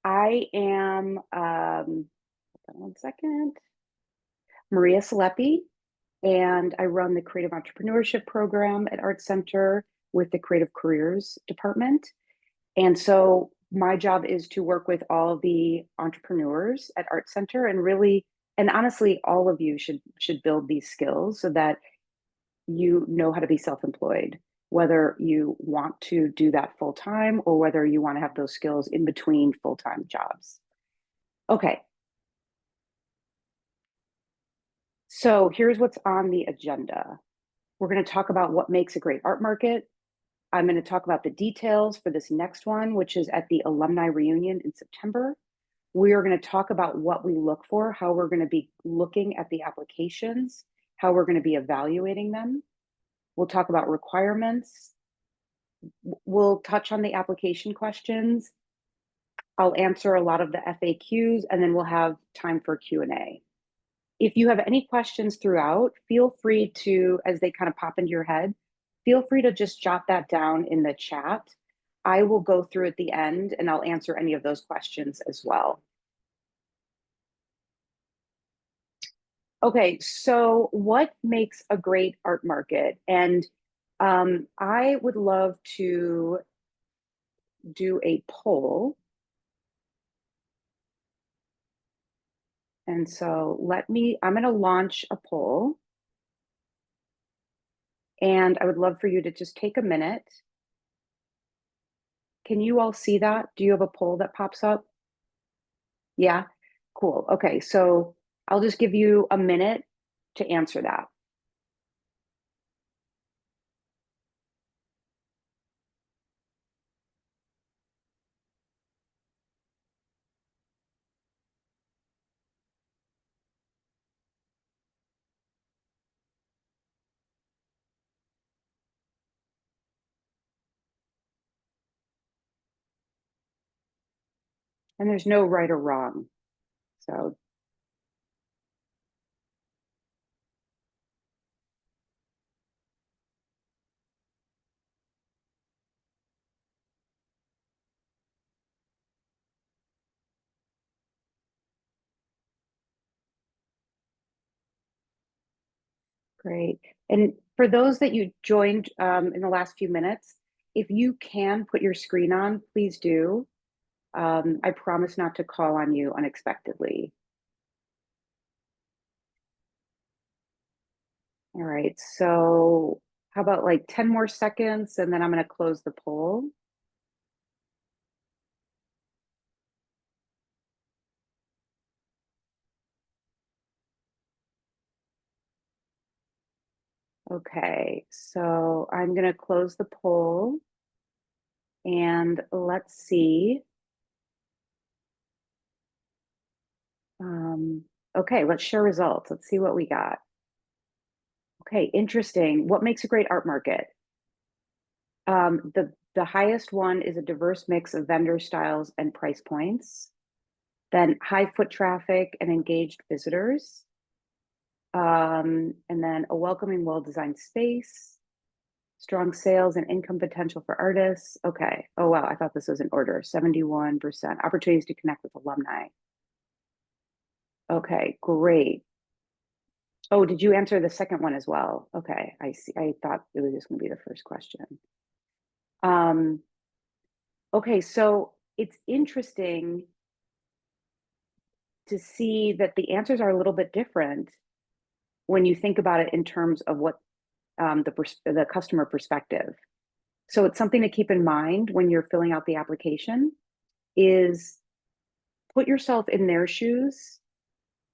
I am, hold on one second, Maria Saleppi, and I run the Creative Entrepreneurship Program at Art Center with the Creative Careers Department. And so my job is to work with all of the entrepreneurs at Art Center and really, and honestly, all of you should build these skills so that you know how to be self-employed, whether you want to do that full time or whether you want to have those skills in between full-time jobs. Okay, so here's what's on the agenda. We're going to talk about what makes a great art market. I'm going to talk about the details for this next one, which is at the alumni reunion in September. We are going to talk about what we look for, how we're going to be looking at the applications, how we're going to be evaluating them. We'll talk about requirements. We'll touch on the application questions. I'll answer a lot of the FAQs, and then we'll have time for Q&A. If you have any questions throughout, feel free to, as they kind of pop into your head, feel free to just jot that down in the chat. I will go through at the end and I'll answer any of those questions as well. Okay, so what makes a great art market? And I would love to do a poll. And so I'm going to launch a poll. And I would love for you to just take a minute. Can you all see that? Do you have a poll that pops up? Yeah, cool. Okay, so I'll just give you a minute to answer that. And there's no right or wrong. So great. And for those that you joined in the last few minutes, if you can put your screen on, please do. I promise not to call on you unexpectedly. All right, so how about like 10 more seconds and then I'm going to close the poll. Okay, so I'm going to close the poll and let's see. Okay, let's share results. Let's see what we got. Okay, interesting. What makes a great art market? The highest one is a diverse mix of vendor styles and price points. Then high foot traffic and engaged visitors. And then a welcoming, well-designed space. Strong sales and income potential for artists. Okay. Oh, wow. I thought this was in order. 71%. Opportunities to connect with alumni. Okay, great. Oh, did you answer the second one as well? Okay, I see. I thought it was just going to be the first question. Okay, so it's interesting to see that the answers are a little bit different when you think about it in terms of what the customer perspective. So it's something to keep in mind when you're filling out the application is put yourself in their shoes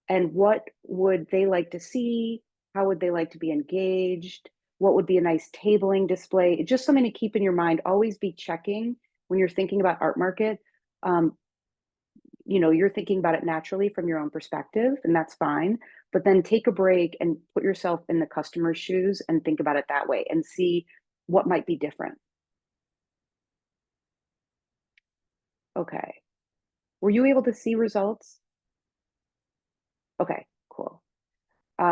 and what would they like to see? How would they like to be engaged? What would be a nice tabling display? Just something to keep in your mind. Always be checking when you're thinking about art market. You're thinking about it naturally from your own perspective, and that's fine. But then take a break and put yourself in the customer's shoes and think about it that way and see what might be different. Okay. Were you able to see results? Okay, cool. Okay.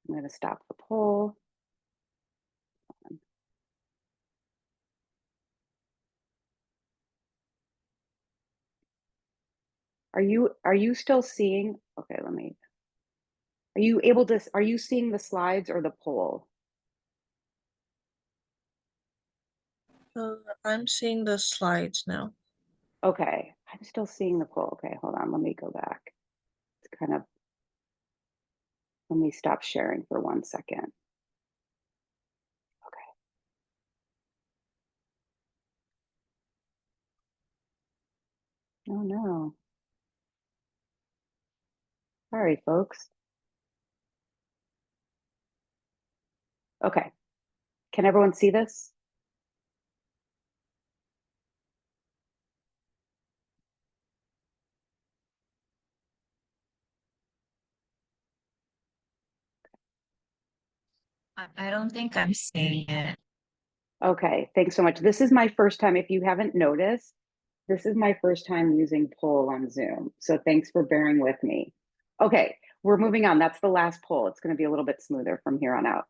I'm going to stop the poll. are you still seeing? Okay, are you seeing the slides or the poll? I'm seeing the slides now. Okay, I'm still seeing the poll. Okay, hold on, let me go back. It's kind of, let me stop sharing for 1 second. Okay. Oh no. Sorry, folks. Okay. Can everyone see this? I don't think I'm seeing it. Okay, thanks so much. This is my first time, if you haven't noticed, this is my first time using poll on Zoom. So thanks for bearing with me. Okay, we're moving on. That's the last poll. It's going to be a little bit smoother from here on out.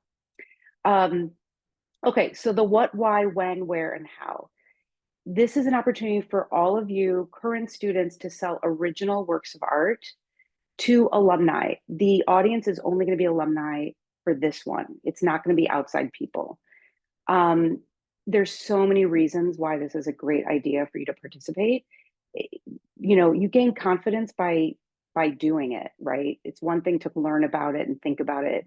Okay, so the what, why, when, where, and how. This is an opportunity for all of you current students to sell original works of art to alumni. The audience is only going to be alumni for this one. It's not going to be outside people. There's so many reasons why this is a great idea for you to participate. You know, you gain confidence by doing it, right? It's one thing to learn about it and think about it,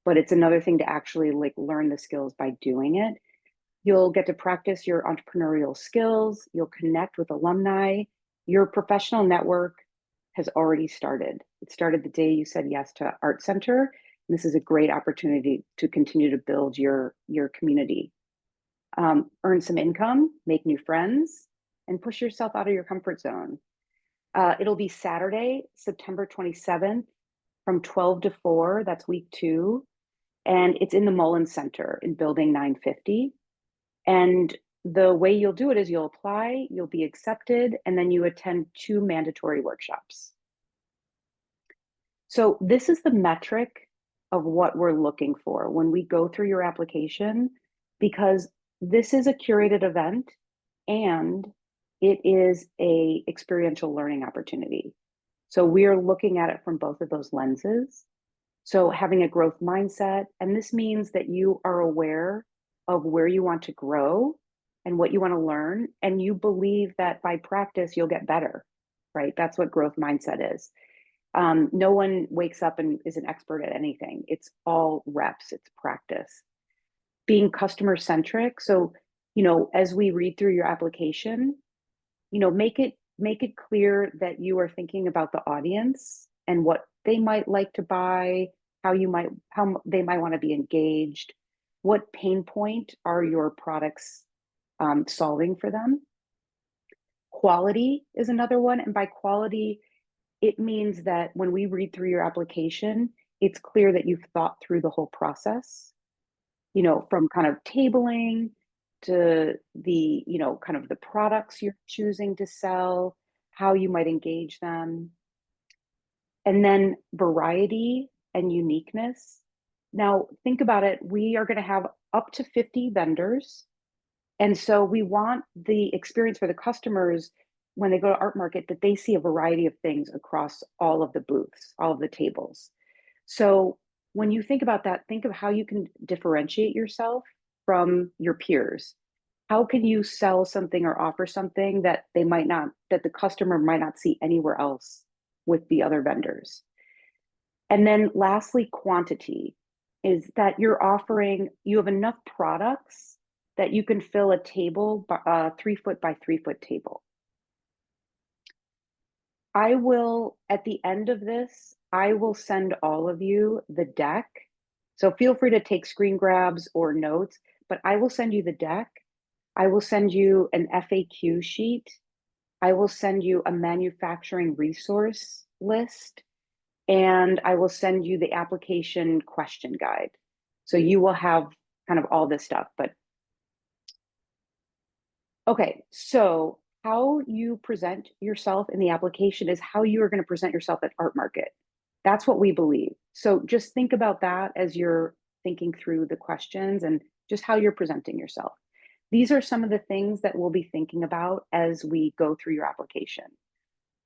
but it's another thing to actually like learn the skills by doing it. You'll get to practice your entrepreneurial skills. You'll connect with alumni. Your professional network has already started. It started the day you said yes to Art Center. And this is a great opportunity to continue to build your community. Earn some income, make new friends, and push yourself out of your comfort zone. It'll be Saturday, September 27th from 12 to 4. That's week 2. And it's in the Mullins Center in building 950. And the way you'll do it is you'll apply, you'll be accepted, and then you attend 2 mandatory workshops. So this is the metric of what we're looking for when we go through your application, because this is a curated event and it is a experiential learning opportunity. So we are looking at it from both of those lenses. So having a growth mindset, and this means that you are aware of where you want to grow and what you want to learn, and you believe that by practice you'll get better, right? That's what growth mindset is. No one wakes up and is an expert at anything. It's all reps, it's practice. Being customer centric. So, you know, as we read through your application, you know, make it clear that you are thinking about the audience and what they might like to buy, how they might want to be engaged, what pain point are your products solving for them. Quality is another one, and by quality, it means that when we read through your application, it's clear that you've thought through the whole process, you know, from kind of tabling to the, you know, kind of the products you're choosing to sell, how you might engage them, and then variety and uniqueness. Now, think about it. We are going to have up to 50 vendors. And so we want the experience for the customers when they go to Art Market that they see a variety of things across all of the booths, all of the tables. So when you think about that, think of how you can differentiate yourself from your peers. How can you sell something or offer something that that the customer might not see anywhere else with the other vendors? And then lastly, quantity is that you have enough products that you can fill a table, a 3 foot by 3 foot table. At the end of this, I will send all of you the deck. So feel free to take screen grabs or notes, but I will send you the deck. I will send you an FAQ sheet. I will send you a manufacturing resource list, and I will send you the application question guide. So you will have kind of all this stuff, but okay, so how you present yourself in the application is how you are going to present yourself at Art Market. That's what we believe. So just think about that as you're thinking through the questions and just how you're presenting yourself. These are some of the things that we'll be thinking about as we go through your application.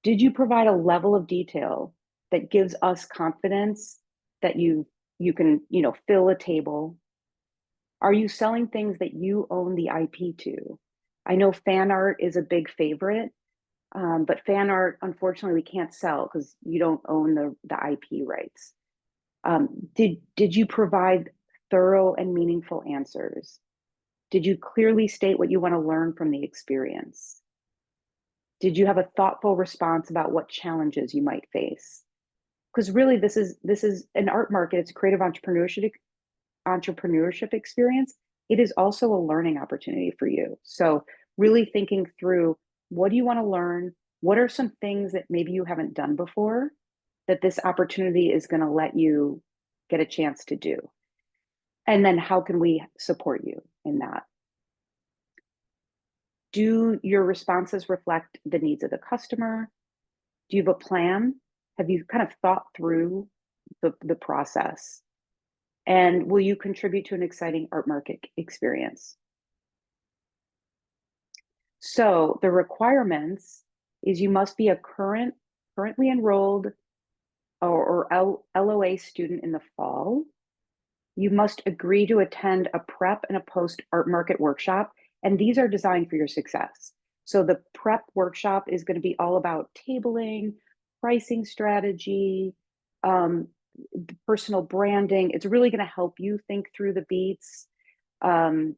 Did you provide a level of detail that gives us confidence that you can, fill a table? Are you selling things that you own the IP to? I know fan art is a big favorite, but fan art, unfortunately, we can't sell because you don't own the IP rights. Did you provide thorough and meaningful answers? Did you clearly state what you want to learn from the experience? Did you have a thoughtful response about what challenges you might face? Because really, this is an art market. It's a creative entrepreneurship experience. It is also a learning opportunity for you. So really thinking through, what do you want to learn? What are some things that maybe you haven't done before that this opportunity is going to let you get a chance to do? And then how can we support you in that? Do your responses reflect the needs of the customer? Do you have a plan? Have you kind of thought through the process? And will you contribute to an exciting art market experience? So the requirements is you must be a currently enrolled or LOA student in the fall. You must agree to attend a prep and a post art market workshop, and these are designed for your success. So the prep workshop is going to be all about tabling, pricing strategy, um, personal branding. It's really going to help you think through the beats. Um,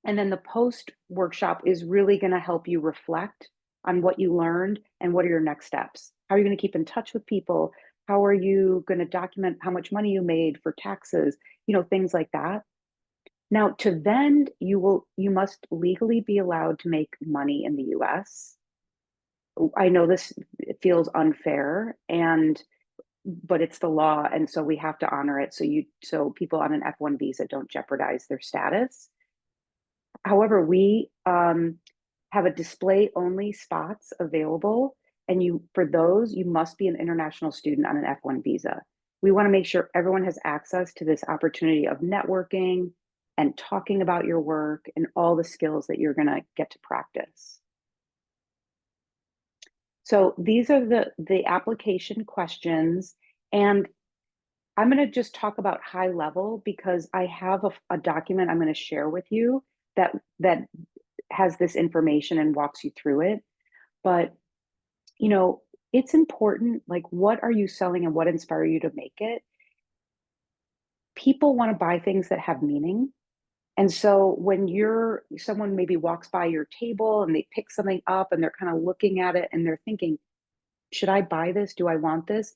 and then the post workshop is really going to help you reflect on what you learned and what are your next steps. How are you going to keep in touch with people? How are you going to document how much money you made for taxes? Things like that. Now, to vend, you must legally be allowed to make money in the US. I know this feels unfair, but it's the law, and so we have to honor it. So people on an F1 visa don't jeopardize their status. However, we have a display only spots available, and for those you must be an international student on an F1 visa. We want to make sure everyone has access to this opportunity of networking and talking about your work and all the skills that you're going to get to practice. So these are the application questions, and I'm going to just talk about high level because I have a document I'm going to share with you that has this information and walks you through it. But it's important, like, what are you selling and what inspire you to make it? People want to buy things that have meaning. And so when someone maybe walks by your table and they pick something up and they're kind of looking at it and they're thinking, should I buy this? Do I want this?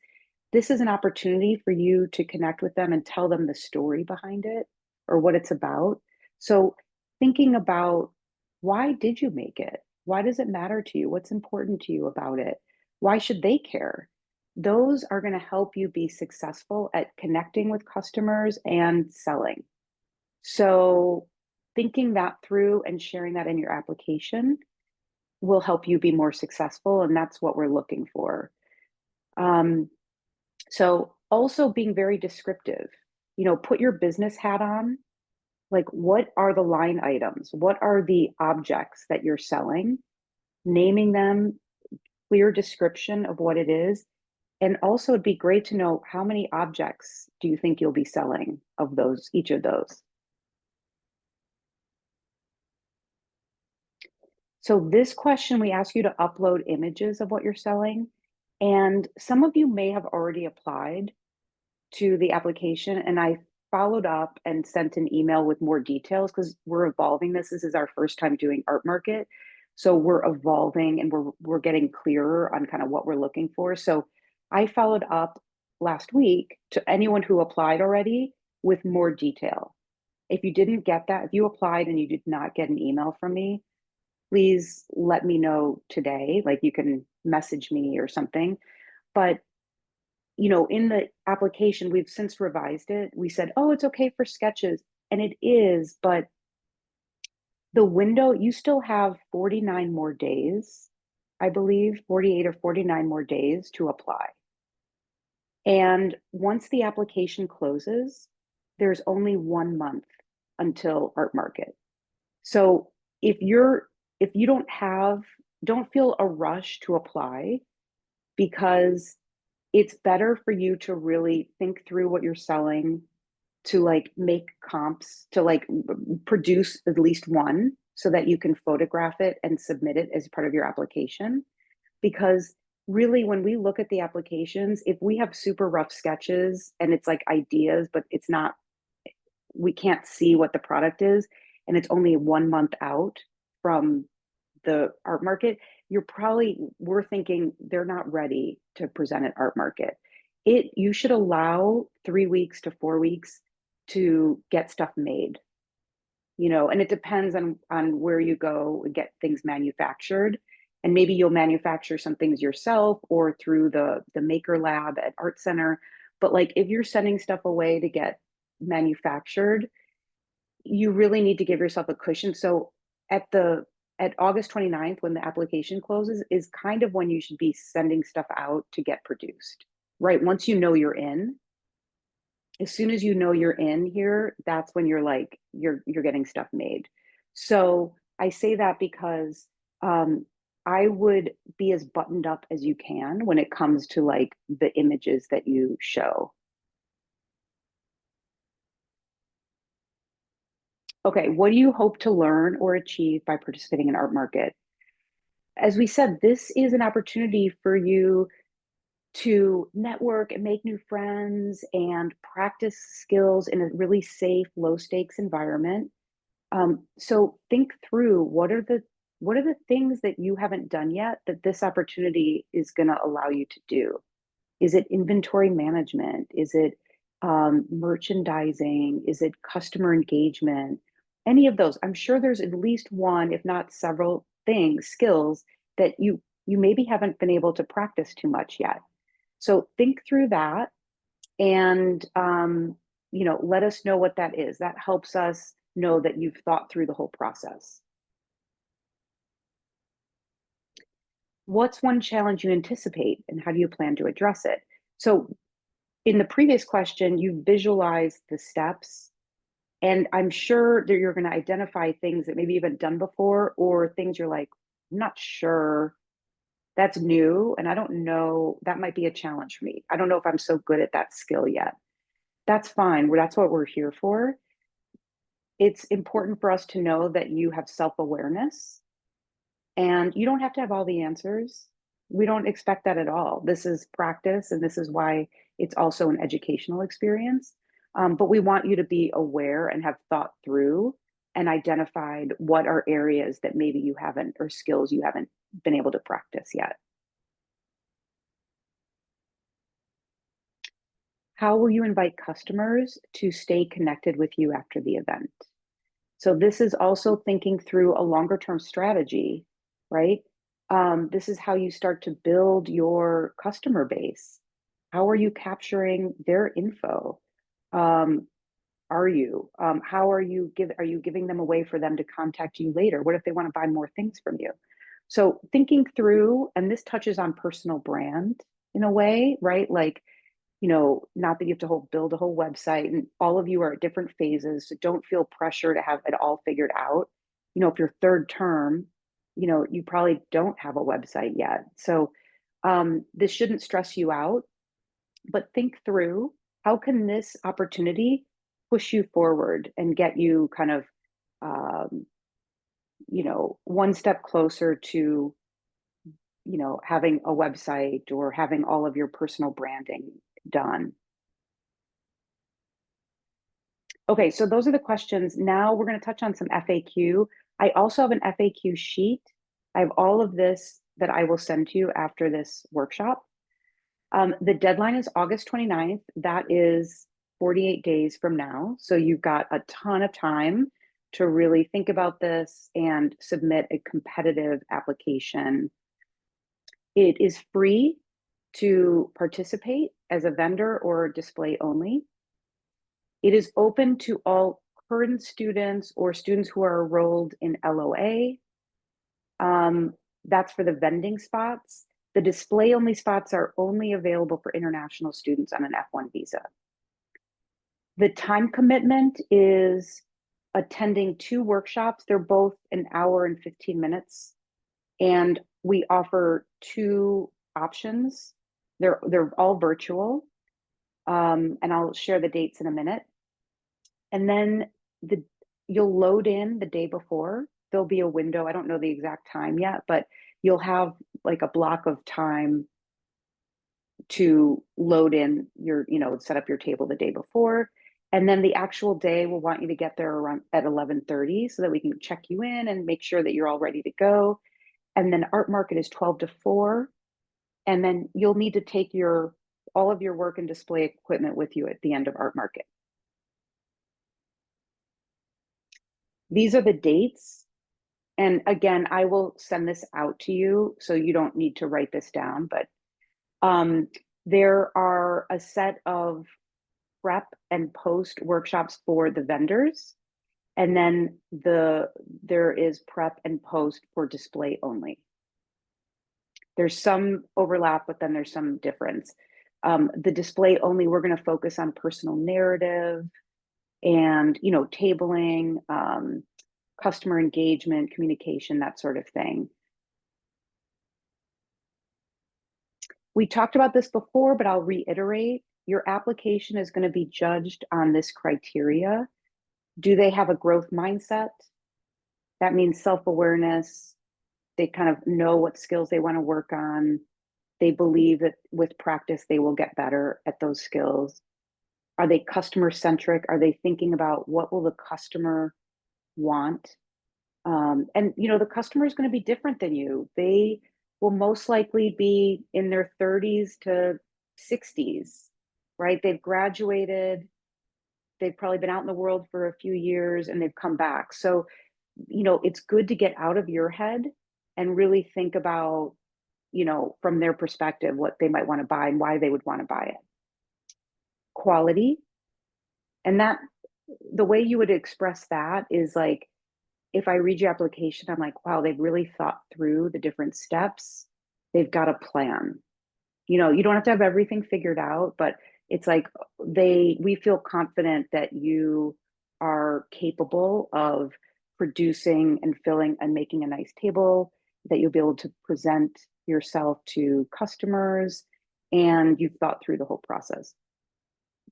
This is an opportunity for you to connect with them and tell them the story behind it or what it's about. So thinking about, why did you make it? Why does it matter to you? What's important to you about it? Why should they care? Those are going to help you be successful at connecting with customers and selling. So thinking that through and sharing that in your application will help you be more successful. And that's what we're looking for. So also being very descriptive, put your business hat on. Like, what are the line items? What are the objects that you're selling? Naming them, clear description of what it is. And also it'd be great to know, how many objects do you think you'll be selling of each of those? So this question, we ask you to upload images of what you're selling. And some of you may have already applied to the application, and I followed up and sent an email with more details because we're evolving this. This is our first time doing Art Market. So we're evolving and we're getting clearer on kind of what we're looking for. So I followed up last week to anyone who applied already with more detail. If you didn't get that, if you applied and you did not get an email from me, please let me know today. Like, you can message me or something. But in the application, we've since revised it. We said, oh, it's okay for sketches. And it is, but the window, you still have 49 more days, I believe, 48 or 49 more days to apply. And once the application closes, there's only 1 month until Art Market. So if you don't feel a rush to apply, because it's better for you to really think through what you're selling, to like make comps, to like produce at least one so that you can photograph it and submit it as part of your application. Because really, when we look at the applications, if we have super rough sketches and it's like ideas, but it's not, we can't see what the product is, and it's only 1 month out from the art market, we're thinking they're not ready to present at art market. You should allow 3 weeks to 4 weeks to get stuff made, and it depends on where you go and get things manufactured. And maybe you'll manufacture some things yourself or through the maker lab at Art Center. But like if you're sending stuff away to get manufactured, you really need to give yourself a cushion. So at August 29th, when the application closes, is kind of when you should be sending stuff out to get produced, right? Once you know you're in, as soon as you know you're in here, that's when you're like, you're getting stuff made. So I say that because I would be as buttoned up as you can when it comes to like the images that you show. Okay, what do you hope to learn or achieve by participating in Art Market? As we said, this is an opportunity for you to network and make new friends and practice skills in a really safe, low stakes environment. So think through what are the things that you haven't done yet that this opportunity is going to allow you to do? Is it inventory management? Is it merchandising? Is it customer engagement? Any of those? I'm sure there's at least one, if not several things, skills that you maybe haven't been able to practice too much yet. So think through that and let us know what that is. That helps us know that you've thought through the whole process. What's one challenge you anticipate and how do you plan to address it? So in the previous question, you visualized the steps, and I'm sure that you're going to identify things that maybe you haven't done before or things you're like, I'm not sure, that's new, and I don't know, that might be a challenge for me. I don't know if I'm so good at that skill yet. That's fine. That's what we're here for. It's important for us to know that you have self-awareness and you don't have to have all the answers. We don't expect that at all. This is practice, and this is why it's also an educational experience. But we want you to be aware and have thought through and identified what are areas that maybe you haven't, or skills you haven't been able to practice yet. How will you invite customers to stay connected with you after the event? So this is also thinking through a longer term strategy, right? This is how you start to build your customer base. How are you capturing their info? Are you? How are you giving them a way for them to contact you later? What if they want to buy more things from you? So thinking through, and this touches on personal brand in a way, right? Like, not that you have to build a whole website, and all of you are at different phases. So don't feel pressure to have it all figured out. If you're third term, you probably don't have a website yet. So this shouldn't stress you out, but think through, how can this opportunity push you forward and get you kind of, one step closer to, having a website or having all of your personal branding done. Okay, so those are the questions. Now we're going to touch on some FAQ. I also have an FAQ sheet. I have all of this that I will send to you after this workshop. The deadline is August 29th. That is 48 days from now. So you've got a ton of time to really think about this and submit a competitive application. It is free to participate as a vendor or display only. It is open to all current students or students who are enrolled in LOA. That's for the vending spots. The display only spots are only available for international students on an F1 visa. The time commitment is attending 2 workshops. They're both an hour and 15 minutes. And we offer 2 options. They're all virtual. And I'll share the dates in a minute. And then you'll load in the day before. There'll be a window. I don't know the exact time yet, but you'll have like a block of time to load in your, set up your table the day before. And then the actual day, we'll want you to get there around at 11:30 so that we can check you in and make sure that you're all ready to go. And then art market is 12 to 4. And then you'll need to take all of your work and display equipment with you at the end of art market. These are the dates. And again, I will send this out to you, so you don't need to write this down, but there are a set of prep and post workshops for the vendors. And then there is prep and post for display only. There's some overlap, but then there's some difference. The display only, we're going to focus on personal narrative and, tabling, customer engagement, communication, that sort of thing. We talked about this before, but I'll reiterate. Your application is going to be judged on this criteria. Do they have a growth mindset? That means self-awareness. They kind of know what skills they want to work on. They believe that with practice, they will get better at those skills. Are they customer-centric? Are they thinking about what will the customer want? And the customer is going to be different than you. They will most likely be in their 30s to 60s, right? They've graduated, they've probably been out in the world for a few years, and they've come back. So, it's good to get out of your head and really think about, from their perspective, what they might want to buy and why they would want to buy it. Quality. And that, the way you would express that is like, if I read your application, I'm like, wow, they've really thought through the different steps. They've got a plan. You don't have to have everything figured out, but it's like we feel confident that you are capable of producing and filling and making a nice table, that you'll be able to present yourself to customers, and you've thought through the whole process.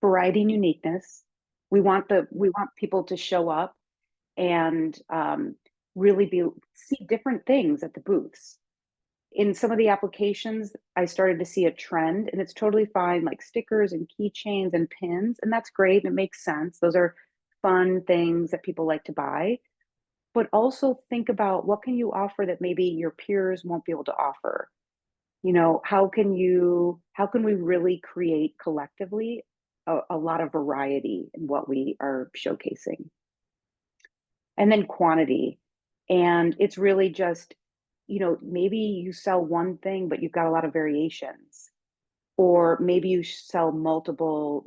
Variety and uniqueness. We want people to show up and really see different things at the booths. In some of the applications, I started to see a trend, and it's totally fine, like stickers and keychains and pins, and that's great. It makes sense. Those are fun things that people like to buy. But also think about, what can you offer that maybe your peers won't be able to offer? How can we really create collectively a lot of variety in what we are showcasing? And then quantity. And it's really just, maybe you sell one thing, but you've got a lot of variations. Or maybe you have multiple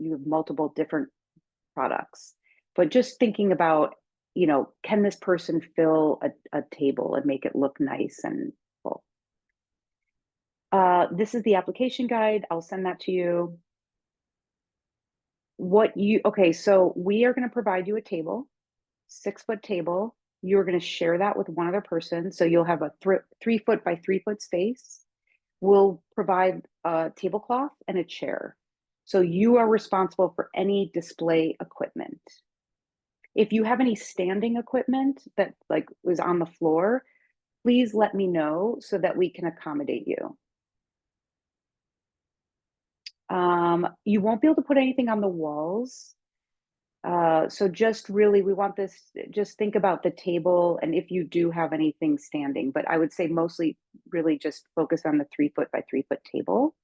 different products. But just thinking about, can this person fill a table and make it look nice and full? This is the application guide. I'll send that to you. So we are going to provide you a table, 6-foot table. You're going to share that with one other person. So you'll have a 3-foot by 3-foot space. We'll provide a tablecloth and a chair. So you are responsible for any display equipment. If you have any standing equipment that was on the floor, please let me know so that we can accommodate you. You won't be able to put anything on the walls. So just really, just think about the table, and if you do have anything standing, but I would say mostly really just focus on the 3-foot by 3-foot table.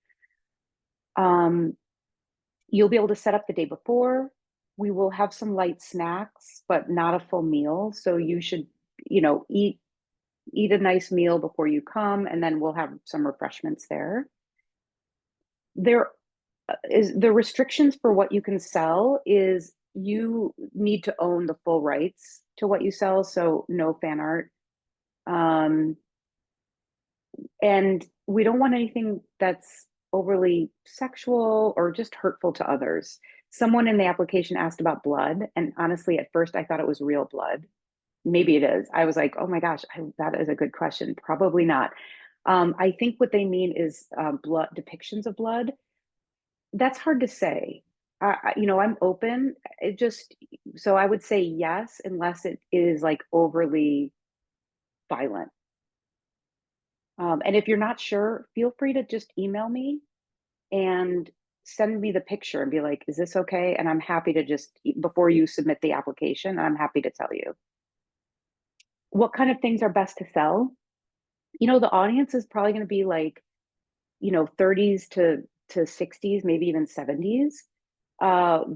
You'll be able to set up the day before. We will have some light snacks, but not a full meal. So you should, eat a nice meal before you come, and then we'll have some refreshments there. There is the restrictions for what you can sell is you need to own the full rights to what you sell. So no fan art. And we don't want anything that's overly sexual or just hurtful to others. Someone in the application asked about blood. And honestly, at first I thought it was real blood. Maybe it is. I was like, oh my gosh, that is a good question. Probably not. I think what they mean is blood depictions of blood. That's hard to say. I'm open. It just so I would say yes, unless it is like overly violent. And if you're not sure, feel free to just email me and send me the picture and be like, is this okay? And I'm happy to just, before you submit the application, I'm happy to tell you. What kind of things are best to sell? The audience is probably going to be like, 30s to 60s, maybe even 70s.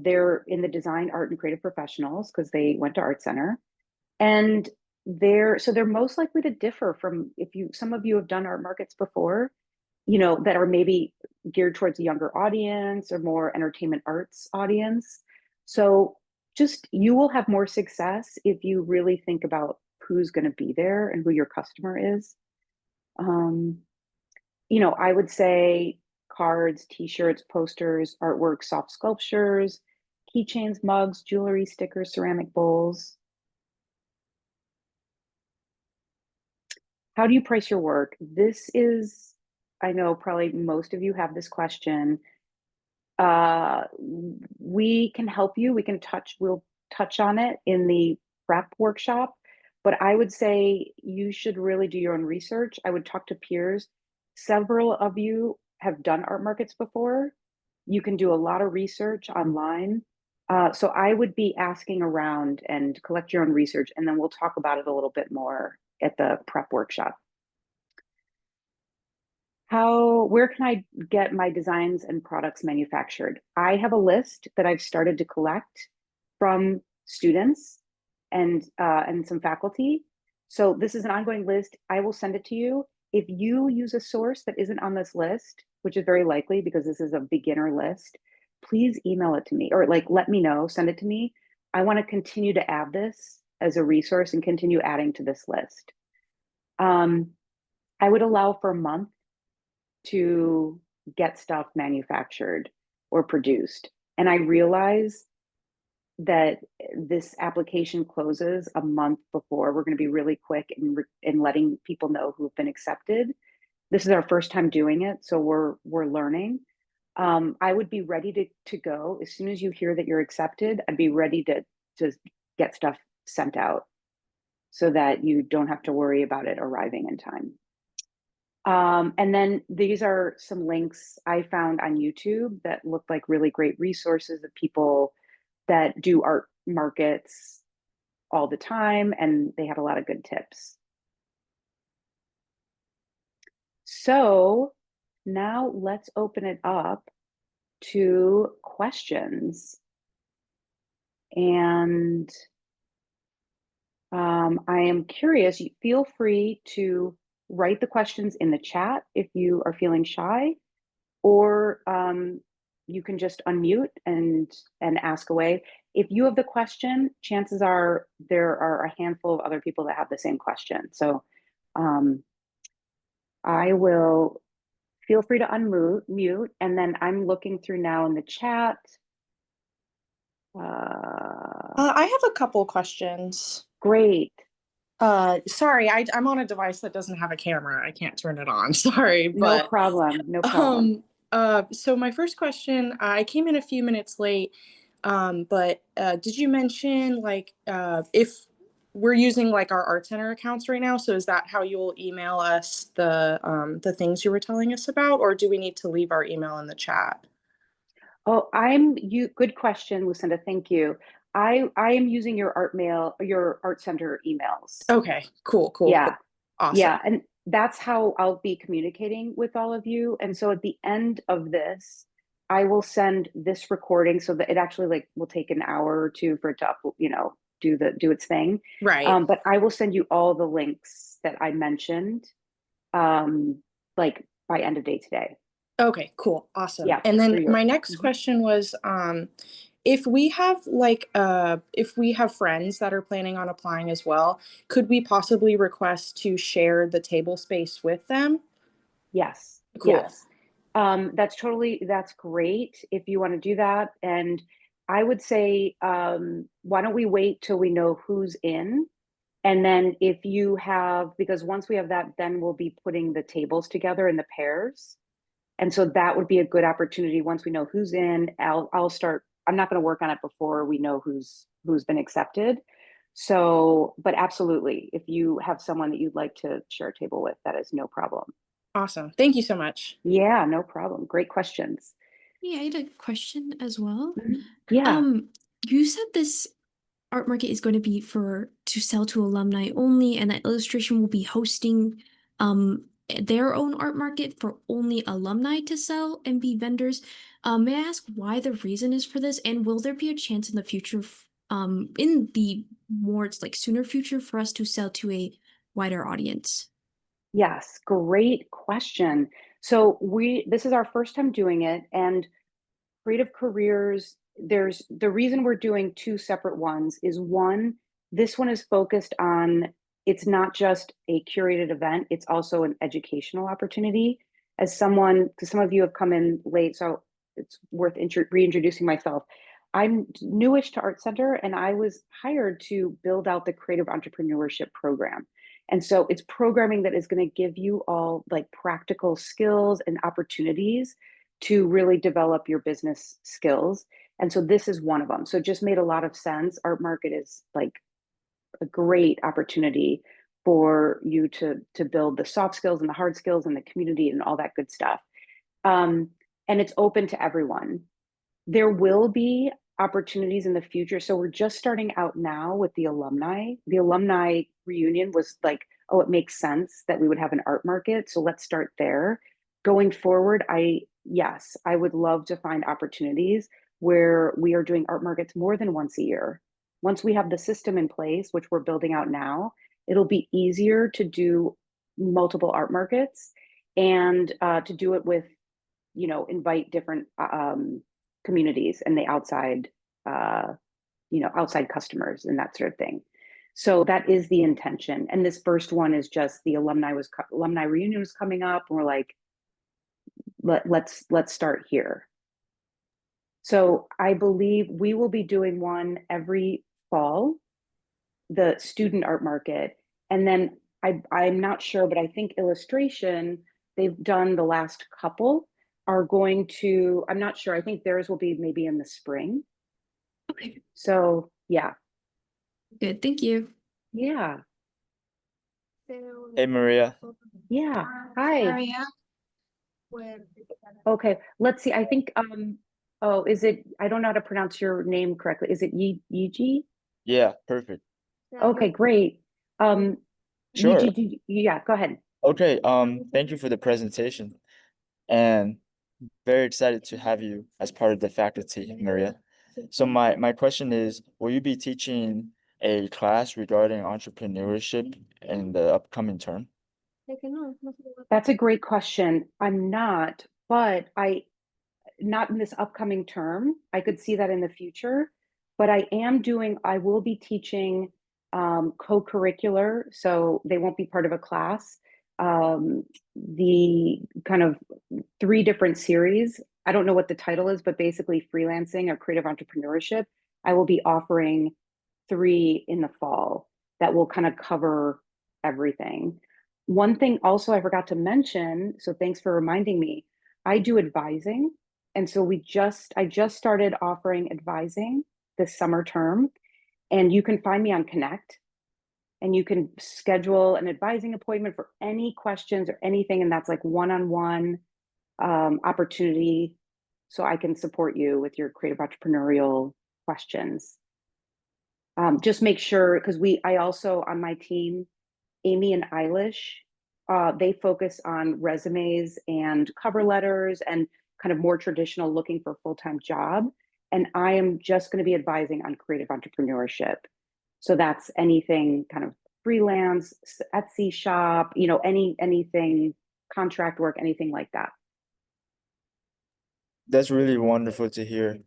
They're in the design, art, and creative professionals because they went to Art Center. And they're most likely to differ from some of you have done art markets before, that are maybe geared towards a younger audience or more entertainment arts audience. So just you will have more success if you really think about who's going to be there and who your customer is. I would say cards, t-shirts, posters, artwork, soft sculptures, keychains, mugs, jewelry, stickers, ceramic bowls. How do you price your work? This is, I know probably most of you have this question. We can help you. We'll touch on it in the prep workshop, but I would say you should really do your own research. I would talk to peers. Several of you have done art markets before. You can do a lot of research online. So I would be asking around and collect your own research, and then we'll talk about it a little bit more at the prep workshop. Where can I get my designs and products manufactured? I have a list that I've started to collect from students and some faculty. So this is an ongoing list. I will send it to you. If you use a source that isn't on this list, which is very likely because this is a beginner list, please email it to me or like let me know, send it to me. I want to continue to add this as a resource and continue adding to this list. I would allow for a month to get stuff manufactured or produced. And I realize that this application closes a month before. We're going to be really quick in letting people know who've been accepted. This is our first time doing it, so we're learning. I would be ready to go as soon as you hear that you're accepted. I'd be ready to get stuff sent out so that you don't have to worry about it arriving in time. And then these are some links I found on YouTube that look like really great resources of people that do art markets all the time, and they have a lot of good tips. So now let's open it up to questions. And I am curious, feel free to write the questions in the chat if you are feeling shy, or you can just unmute and ask away. If you have the question, chances are there are a handful of other people that have the same question. So I will feel free to unmute, and then I'm looking through now in the chat. I have a couple questions. Great. Sorry, I'm on a device that doesn't have a camera. I can't turn it on. Sorry, but No problem. No problem. So my first question, I came in a few minutes late, but did you mention like if we're using like our Art Center accounts right now? So is that how you'll email us the things you were telling us about, or do we need to leave our email in the chat? Oh, good question, Lucinda. Thank you. I am using your your Art Center emails. Okay, cool. Yeah. Awesome. Yeah, and that's how I'll be communicating with all of you. And so at the end of this, I will send this recording so that it actually like will take an hour or two for it to do its thing. Right. But I will send you all the links that I mentioned, like by end of day today. Okay, cool. Awesome. Yeah, And then my Mhm. next question was, if we have friends that are planning on applying as well, could we possibly request to share the table space with them? Yes. Cool. Yes. That's great if you want to do that. And I would say, why don't we wait till we know who's in? And then if you have, because once we have that, then we'll be putting the tables together in the pairs. And so that would be a good opportunity. Once we know who's in, I'll start. I'm not going to work on it before we know who's been accepted. So, but absolutely, if you have someone that you'd like to share a table with, that is no problem. Awesome. Thank you so much. Yeah, no problem. Great questions. Yeah, I had a question as well. Yeah. You said this art market is going to be to sell to alumni only, and that Illustration will be hosting their own art market for only alumni to sell and be vendors. May I ask why the reason is for this, and will there be a chance in the future, in the more like sooner future, for us to sell to a wider audience? Yes, great question. So this is our first time doing it, and Creative Careers, there's the reason we're doing two separate ones is one, this one is focused on, it's not just a curated event, it's also an educational opportunity. As someone, because some of you have come in late, so it's worth reintroducing myself. I'm newish to Art Center, and I was hired to build out the creative entrepreneurship program. And so it's programming that is going to give you all like practical skills and opportunities to really develop your business skills. And so this is one of them. So it just made a lot of sense. Art Market is like a great opportunity for you to build the soft skills and the hard skills and the community and all that good stuff. And it's open to everyone. There will be opportunities in the future. So we're just starting out now with the alumni. The alumni reunion was like, oh, it makes sense that we would have an art market. So let's start there. Going forward, yes, I would love to find opportunities where we are doing art markets more than once a year. Once we have the system in place, which we're building out now, it'll be easier to do multiple art markets and to do it with, invite different communities and the outside, outside customers and that sort of thing. So that is the intention. And this first one is just the alumni reunion was coming up, and we're like, let's start here. So I believe we will be doing one every fall, the student art market. And then I'm not sure, but I think Illustration, they've done the last couple, are going to, I'm not sure, I think theirs will be maybe in the spring. Okay, So yeah. good. Thank you. Yeah. Hey, Maria. Yeah. Hi. Maria? Okay. Let's see. I think, oh, is it, I don't know how to pronounce your name correctly. Is it Yiji? Yeah, perfect. Okay, great. Sure. Yiji, yeah, go ahead. Okay, thank you for the presentation. And very excited to have you as part of the faculty, Maria. So my question is, will you be teaching a class regarding entrepreneurship in the upcoming term? That's a great question. I'm not, but not in this upcoming term. I could see that in the future, but I will be teaching co-curricular, so they won't be part of a class. The kind of 3 different series. I don't know what the title is, but basically freelancing or creative entrepreneurship. I will be offering 3 in the fall that will kind of cover everything. One thing also I forgot to mention, so thanks for reminding me, I do advising. And so I just started offering advising this summer term, and you can find me on Connect, and you can schedule an advising appointment for any questions or anything. And that's like one-on-one opportunity. So I can support you with your creative entrepreneurial questions. Just make sure, because I also on my team, Amy and Eilish, they focus on resumes and cover letters and kind of more traditional looking for a full-time job. And I am just going to be advising on creative entrepreneurship. So that's anything kind of freelance, Etsy shop, anything, contract work, anything like that. That's really wonderful to hear.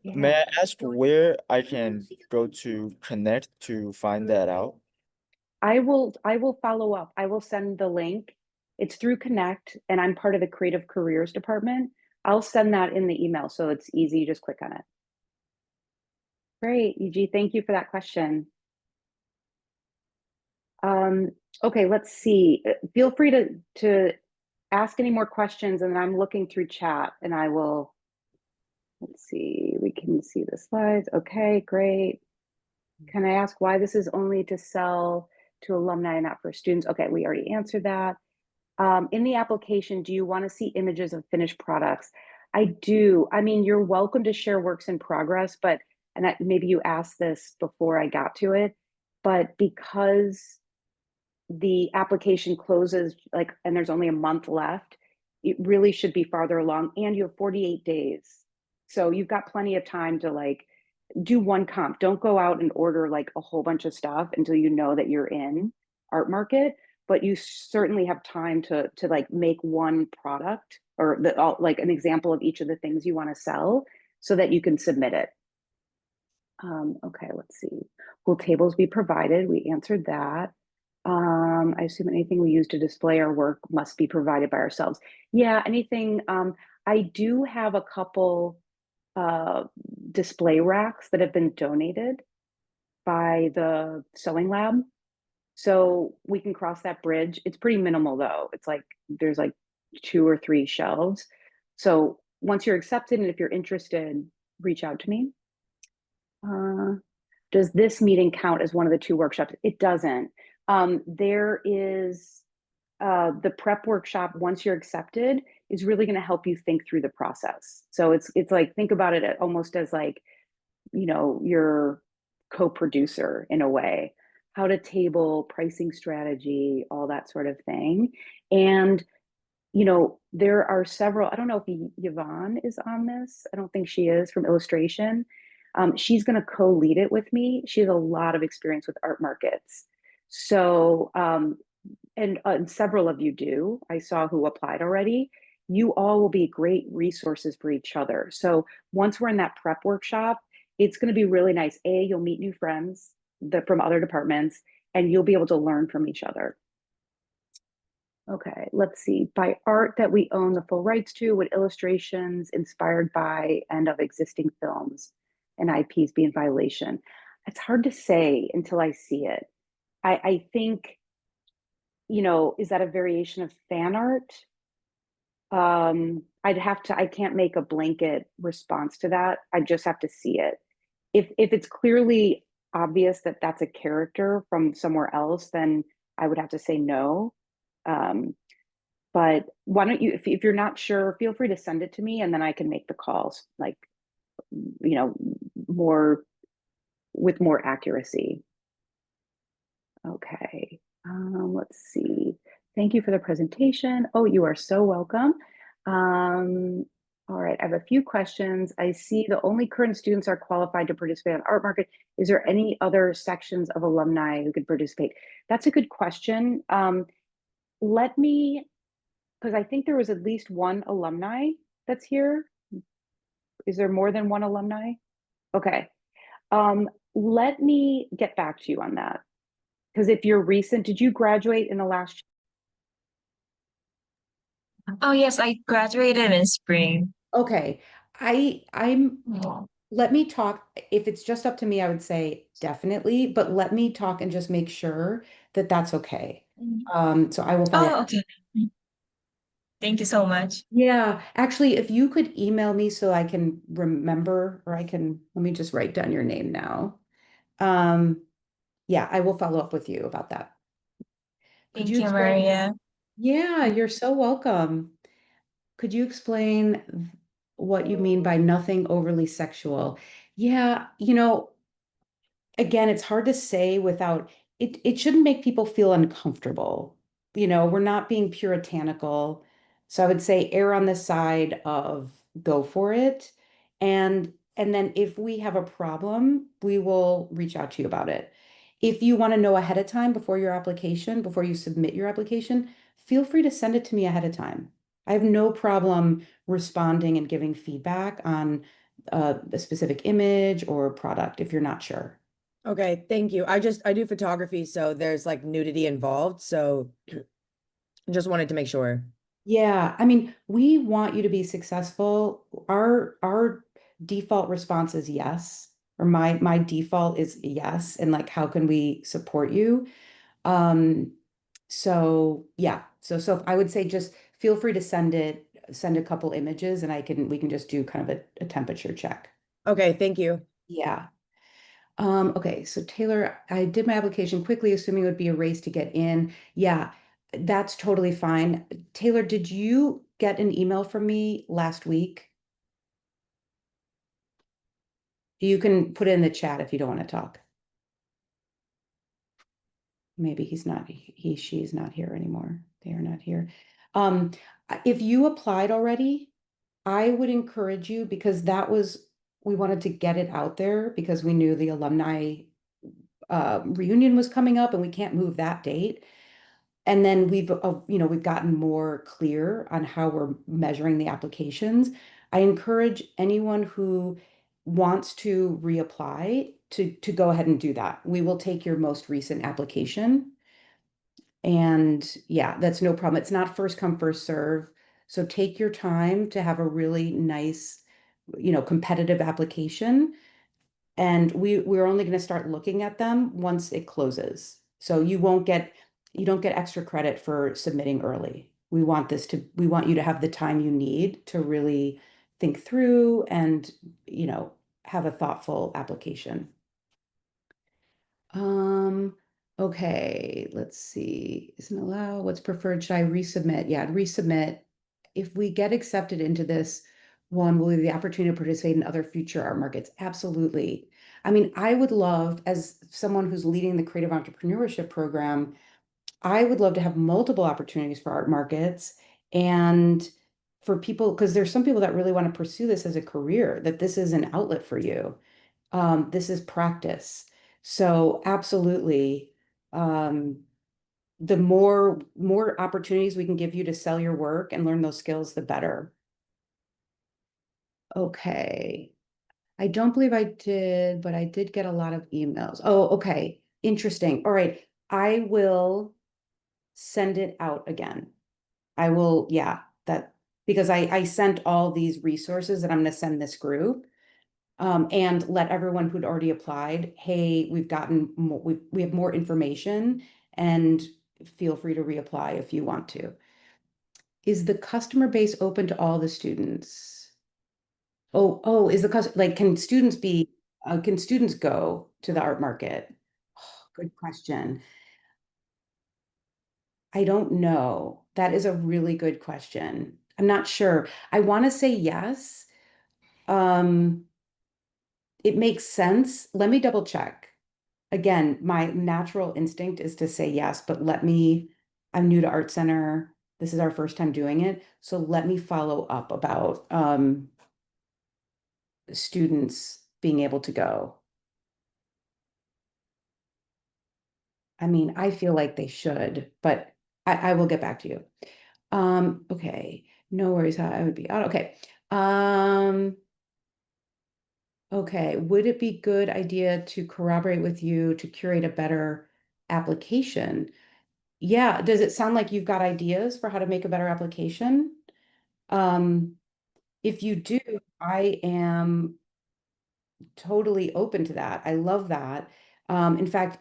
May I ask where I can go to connect to find that out? I will follow up. I will send the link. It's through Connect, and I'm part of the Creative Careers department. I'll send that in the email, so it's easy. You just click on it. Great, Yuji. Thank you for that question. Okay, let's see. Feel free to ask any more questions, and I'm looking through chat, and I will. Let's see. We can see the slides. Okay, great. Can I ask why this is only to sell to alumni and not for students? Okay, we already answered that. In the application, do you want to see images of finished products? I do. I mean, you're welcome to share works in progress, but, and maybe you asked this before I got to it, but because the application closes like, and there's only a month left, it really should be farther along, and you have 48 days. So you've got plenty of time to like do one comp. Don't go out and order like a whole bunch of stuff until you know that you're in art market, but you certainly have time to like make one product or like an example of each of the things you want to sell so that you can submit it. Okay, let's see. Will tables be provided? We answered that. I assume anything we use to display our work must be provided by ourselves. Yeah, anything. I do have a couple display racks that have been donated by the sewing lab. So we can cross that bridge. It's pretty minimal though. It's like there's like 2 or 3 shelves. So once you're accepted and if you're interested, reach out to me. Does this meeting count as one of the 2 workshops? It doesn't. There is the prep workshop, once you're accepted, is really going to help you think through the process. So it's like, think about it almost as like, you know, your co-producer in a way, how to table, pricing strategy, all that sort of thing. And, you know, there are several, I don't know if Yvonne is on this. I don't think she is, from Illustration. She's going to co-lead it with me. She has a lot of experience with art markets. So, and several of you do. I saw who applied already. You all will be great resources for each other. So once we're in that prep workshop, it's going to be really nice. You'll meet new friends from other departments, and you'll be able to learn from each other. Okay, let's see. By art that we own the full rights to, would illustrations inspired by and of existing films and IPs be in violation? It's hard to say until I see it. I think, you know, is that a variation of fan art? I can't make a blanket response to that. I just have to see it. If it's clearly obvious that that's a character from somewhere else, then I would have to say no. But why don't you, if you're not sure, feel free to send it to me and then I can make the calls, like, you know, with more accuracy. Okay, let's see. Thank you for the presentation. Oh, you are so welcome. All right, I have a few questions. I see the only current students are qualified to participate in art market. Is there any other sections of alumni who could participate? That's a good question. Let me, because I think there was at least one alumni that's here. Is there more than one alumni? Okay. Let me get back to you on that. Because if you're recent, did you graduate in the last? Oh, yes, I graduated in spring. Okay, let me talk. If it's just up to me, I would say definitely, but let me talk and just make sure that that's okay. So I will follow up. Oh, okay. Thank you so much. Yeah, actually, if you could email me so I can remember, or let me just write down your name now. Yeah, I will follow up with you about that. Could Thank you you, explain? Maria. Yeah, you're so welcome. Could you explain what you mean by nothing overly sexual? Yeah, you know, again, it's hard to say without it shouldn't make people feel uncomfortable. You know, we're not being puritanical. So I would say err on the side of go for it. And then if we have a problem, we will reach out to you about it. If you want to know ahead of time before you submit your application, feel free to send it to me ahead of time. I have no problem responding and giving feedback on a specific image or product if you're not sure. Okay, thank you. I do photography, so there's like nudity involved. So just wanted to make sure. Yeah, I mean, we want you to be successful. Our default response is yes, or my default is yes, and like how can we support you? So yeah, so I would say just feel free to send a couple images and we can just do kind of a temperature check. Okay, thank you. Yeah. Okay, so Taylor, I did my application quickly, assuming it would be a race to get in. Yeah, that's totally fine. Taylor, did you get an email from me last week? You can put it in the chat if you don't want to talk. Maybe he's not, she's not here anymore. They are not here. If you applied already, I would encourage you because we wanted to get it out there because we knew the alumni reunion was coming up and we can't move that date. And then we've gotten more clear on how we're measuring the applications. I encourage anyone who wants to reapply to go ahead and do that. We will take your most recent application. And yeah, that's no problem. It's not first come, first serve. So take your time to have a really nice, competitive application. And we're only going to start looking at them once it closes. So you don't get extra credit for submitting early. We want you to have the time you need to really think through and, have a thoughtful application. Okay, let's see. Isn't allowed. What's preferred? Should I resubmit? Yeah, resubmit. If we get accepted into this one, will we have the opportunity to participate in other future art markets? Absolutely. I mean, I would love, as someone who's leading the creative entrepreneurship program, I would love to have multiple opportunities for art markets and for people, because there's some people that really want to pursue this as a career, that this is an outlet for you. This is practice. So absolutely, the more opportunities we can give you to sell your work and learn those skills, the better. Okay. I don't believe I did, but I did get a lot of emails. Oh, okay. Interesting. All right. I will send it out again. I will, yeah, because I sent all these resources that I'm going to send this group. And let everyone who'd already applied, hey, we've gotten more, we have more information and feel free to reapply if you want to. Is the customer base open to all the students? Oh, is can students go to the art market? Oh, good question. I don't know. That is a really good question. I'm not sure. I want to say yes. It makes sense. Let me double check. Again, my natural instinct is to say yes, but I'm new to Art Center. This is our first time doing it. So let me follow up about students being able to go. I mean, I feel like they should, but I will get back to you. Okay, no worries. I would be out. Okay. Okay, would it be good idea to corroborate with you to curate a better application? Yeah, does it sound like you've got ideas for how to make a better application? If you do, I am totally open to that. I love that. In fact,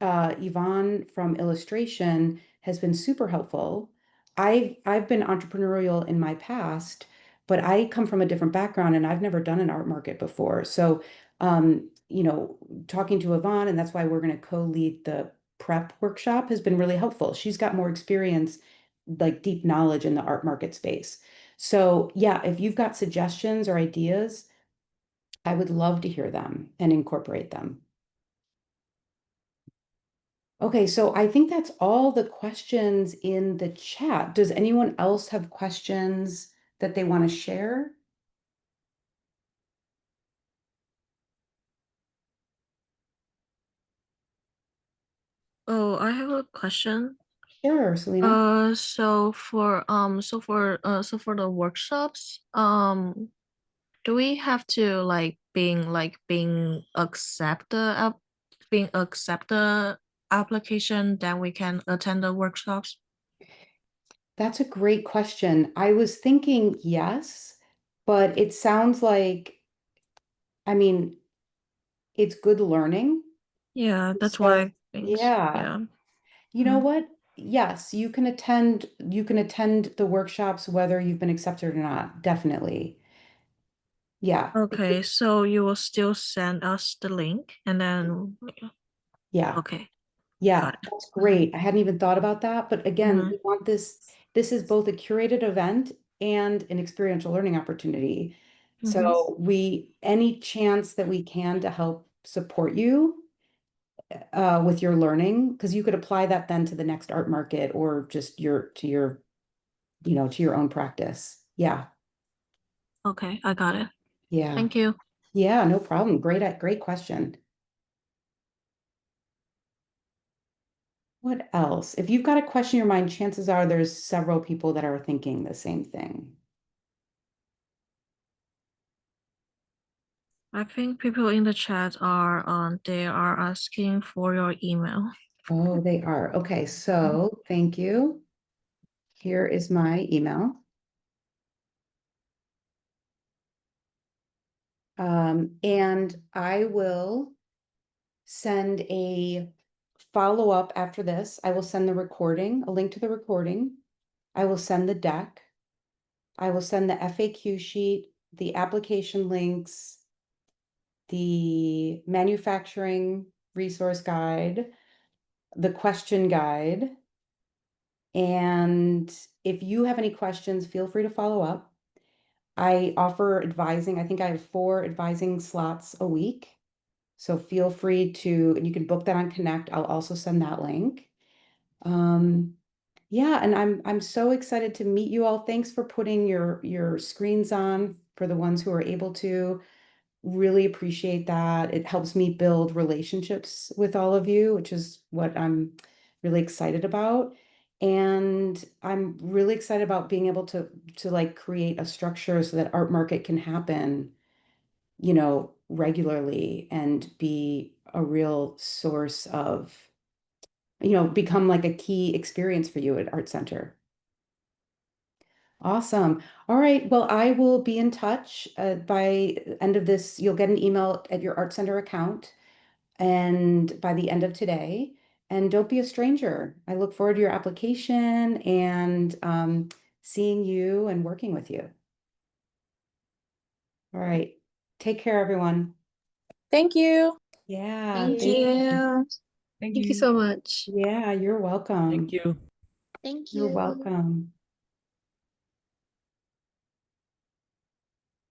Yvonne from Illustration has been super helpful. I've been entrepreneurial in my past, but I come from a different background and I've never done an art market before. So, talking to Yvonne, and that's why we're going to co-lead the prep workshop, has been really helpful. She's got more experience, like deep knowledge in the art market space. So yeah, if you've got suggestions or ideas, I would love to hear them and incorporate them. Okay, so I think that's all the questions in the chat. Does anyone else have questions that they want to share? Oh, I have a question. Sure, Selena. So for the workshops, do we have to being accept the application, then we can attend the workshops? That's a great question. I was thinking yes, but it sounds like, I mean, it's good learning. Yeah, that's So, what I think. yeah. Yeah. You know Mm. what? Yes, you can attend the workshops whether you've been accepted or not, definitely. Yeah. Okay, so you will still send us the link and then, Yeah. okay, Yeah, got it. that's great. I hadn't even thought about that, but again, Mhm. we want this is both a curated event and an experiential learning opportunity. So any chance that we can to help support you with your learning, because you could apply that then to the next art market or just to your own practice. Yeah. Okay, I got it. Yeah. Thank you. Yeah, no problem. Great question. What else? If you've got a question in your mind, chances are there's several people that are thinking the same thing. I think people in the chat they are asking for your email. Oh, they are. Okay, so thank you. Here is my email. And I will send a follow-up after this. I will send the recording, a link to the recording. I will send the deck. I will send the FAQ sheet, the application links, the manufacturing resource guide, the question guide. And if you have any questions, feel free to follow up. I offer advising. I think I have 4 advising slots a week. So feel free to, and you can book that on Connect. I'll also send that link. Yeah, and I'm so excited to meet you all. Thanks for putting your screens on for the ones who are able to. Really appreciate that. It helps me build relationships with all of you, which is what I'm really excited about. And I'm really excited about being able to like create a structure so that art market can happen, regularly and be a real source of, become like a key experience for you at Art Center. Awesome. All right. Well, I will be in touch. By end of this, you'll get an email at your Art Center account, and by the end of today. And don't be a stranger. I look forward to your application and seeing you and working with you. All right. Take care, everyone. Thank you. Yeah. Thank you. Thank you so much. Yeah, you're welcome. Thank you. Thank You're you. welcome.